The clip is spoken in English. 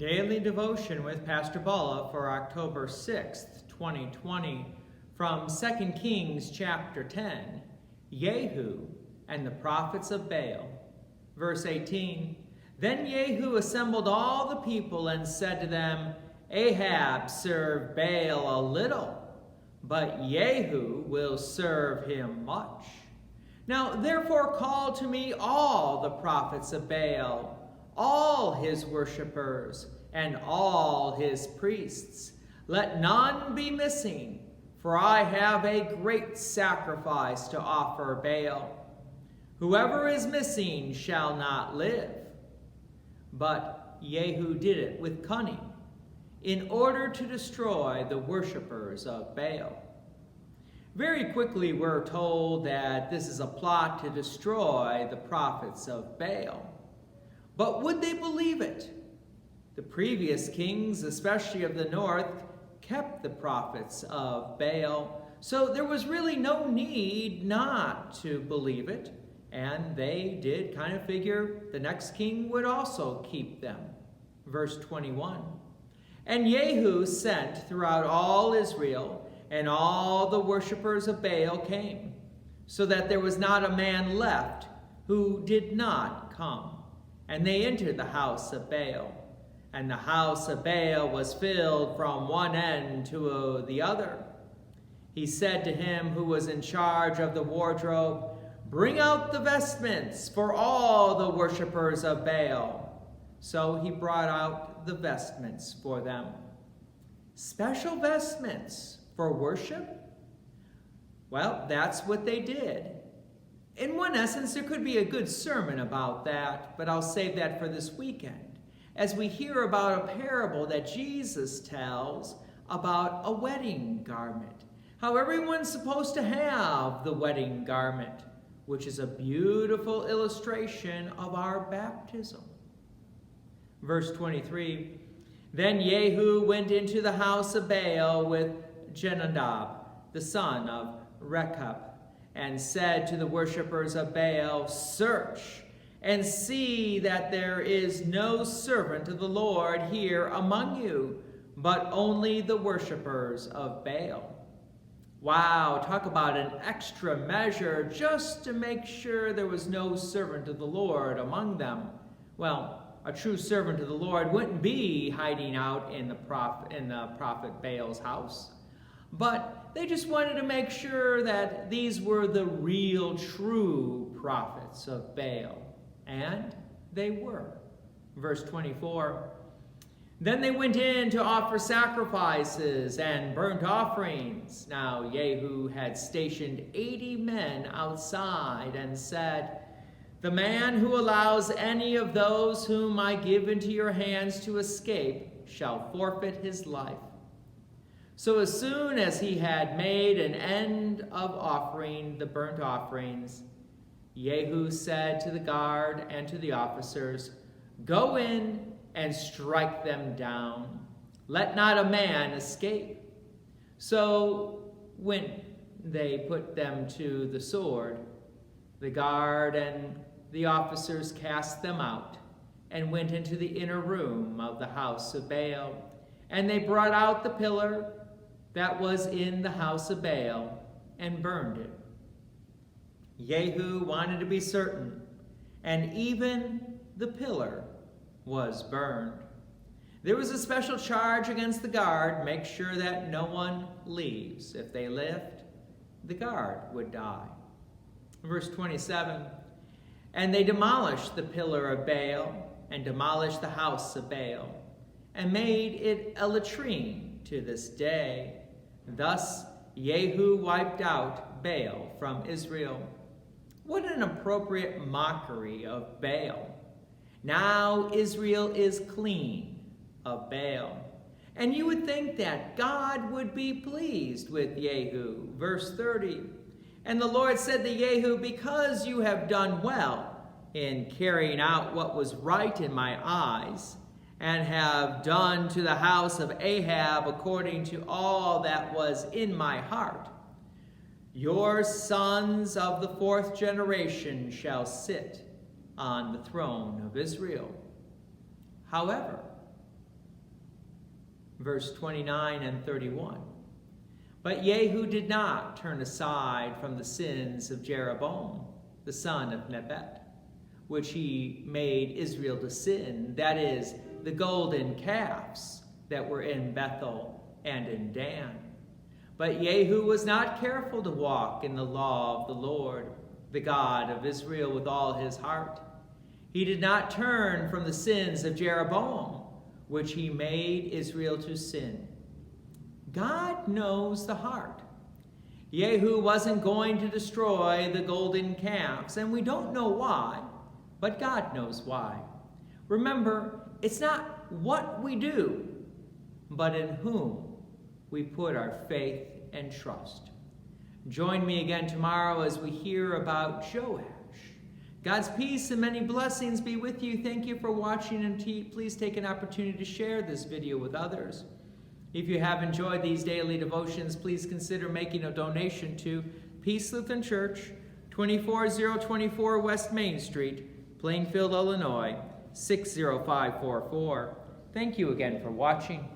Daily Devotion with Pastor Balla for October 6th, 2020, from 2 Kings chapter 10, Jehu and the prophets of Baal. Verse 18, Then Jehu assembled all the people and said to them, Ahab served Baal a little, but Jehu will serve him much. Now therefore call to me all the prophets of Baal, all his worshippers, and all his priests. Let none be missing, for I have a great sacrifice to offer Baal. Whoever is missing shall not live. But Jehu did it with cunning, in order to destroy the worshippers of Baal. Very quickly we're told that this is a plot to destroy the prophets of Baal. But would they believe it? The previous kings, especially of the north, kept the prophets of Baal, so there was really no need not to believe it, and they did kind of figure the next king would also keep them. Verse 21, And Jehu sent throughout all Israel, and all the worshippers of Baal came, so that there was not a man left who did not come. And they entered the house of Baal, and the house of Baal was filled from one end to the other. He said to him who was in charge of the wardrobe, Bring out the vestments for all the worshippers of Baal. So he brought out the vestments for them. Special vestments for worship? Well, that's what they did. In one essence, there could be a good sermon about that, but I'll save that for this weekend, as we hear about a parable that Jesus tells about a wedding garment, how everyone's supposed to have the wedding garment, which is a beautiful illustration of our baptism. Verse 23, Then Jehu went into the house of Baal with Jenadab, the son of Rechab, and said to the worshippers of Baal, Search and see that there is no servant of the Lord here among you, but only the worshippers of Baal. Wow, talk about an extra measure just to make sure there was no servant of the Lord among them. Well, a true servant of the Lord wouldn't be hiding out in the prophet Baal's house. But they just wanted to make sure that these were the real, true prophets of Baal. And they were. Verse 24, Then they went in to offer sacrifices and burnt offerings. Now Jehu had stationed 80 men outside and said, The man who allows any of those whom I give into your hands to escape shall forfeit his life. So as soon as he had made an end of offering the burnt offerings, Jehu said to the guard and to the officers, Go in and strike them down. Let not a man escape. So when they put them to the sword, the guard and the officers cast them out and went into the inner room of the house of Baal. And they brought out the pillar that was in the house of Baal and burned it. Jehu wanted to be certain, and even the pillar was burned. There was a special charge against the guard, make sure that no one leaves. If they left, the guard would die. Verse 27, And they demolished the pillar of Baal, and demolished the house of Baal, and made it a latrine to this day. Thus Jehu wiped out Baal from Israel. What an appropriate mockery of Baal. Now Israel is clean of Baal. And you would think that God would be pleased with Jehu. Verse 30, And the Lord said to Jehu, Because you have done well in carrying out what was right in my eyes, and have done to the house of Ahab according to all that was in my heart, your sons of the 4th generation shall sit on the throne of Israel. However, verse 29 and 31. But Jehu did not turn aside from the sins of Jeroboam, the son of Nebat, which he made Israel to sin, that is, the golden calves that were in Bethel and in Dan. But Jehu was not careful to walk in the law of the Lord, the God of Israel, with all his heart. He did not turn from the sins of Jeroboam, which he made Israel to sin. God knows the heart. Jehu wasn't going to destroy the golden calves, and we don't know why, but God knows why. Remember, it's not what we do, but in whom we put our faith and trust. Join me again tomorrow as we hear about Joash. God's peace and many blessings be with you. Thank you for watching, and please take an opportunity to share this video with others. If you have enjoyed these daily devotions, please consider making a donation to Peace Lutheran Church, 24024 West Main Street, Plainfield, Illinois, 60544. Thank you again for watching.